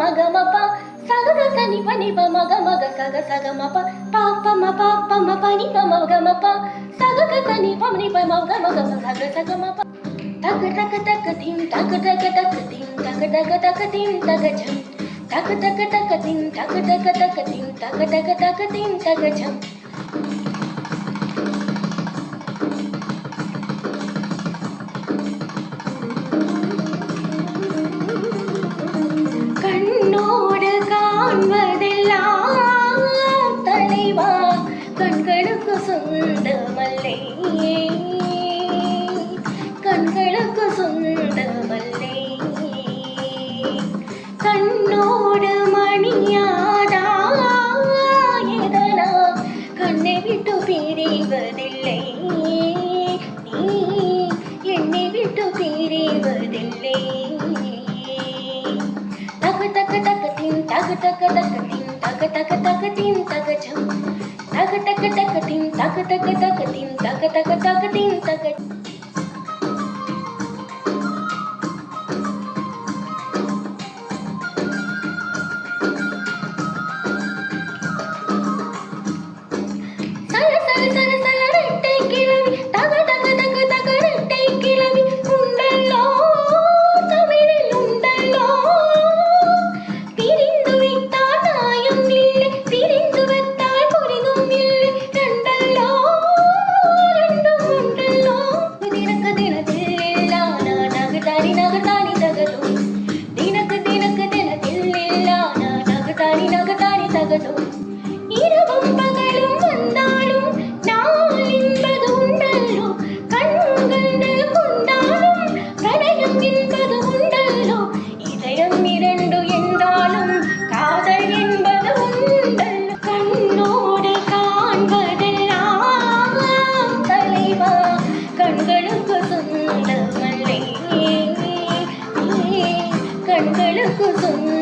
மக மப சக சனி பனி ப மக மக சக சக மப பாப்ப ம பாப்ப ம பனி ப மக மப சக சனி பனி ப மக மக சக சக மப தக தக தக திம் தக தக தக திம் தக தக தக திம் தக ஜம் தக தக தக திம் தக தக தக திம் தக தக தக திம் தக ஜம் கண்ணோடு காண்பதெல்லாம் தலைவா கண்களுக்கு சொந்தமல்லே கண்களுக்கு சொந்தமல்லே கண்ணோடு மணியாதா எதனா கண்ணை விட்டு பிரிவதில்லை நீ என்னை விட்டு பிரிவதில்லை தக தக தக திம் தக தக தக திம் தக தக தக திம் தக ஜம் தக தக தக திம் தக தக தக திம் தக தக தக திம் தக சல சல சல சல ரெட்டை கிளவி தக தக தக தக ரெட்டை கிளவி உண்டல்லோ தமிழில் உண்டல்லோ பிரிந்து விட்டால் நாயும் இல்லை பிரிந்து வைத்தால் புரிதும் இல்லை ரெண்டல்லோ ரெண்டும் உண்டல்லோ தினக்கு தினத்தில் இல்லா நகதாரி நகதாரி தகதும் தினக்கு தினக்கு தினத்தில் இல்லா நகதாரி தகதும் இரவும் பகலும் வந்தாலும் நாள் என்பது உண்டல்லோ கண்கண்டு கொண்டாலும் பிரணயம் என்பது உண்டல்லோ இதயம் இரண்டு என்றாலும் காதல் என்பது உண்டல்லோ கண்ணோடு காண்பதெல்லாம் தலைவா கண்களுக்கு சொந்தமல்லே கண்களுக்கு சொந்த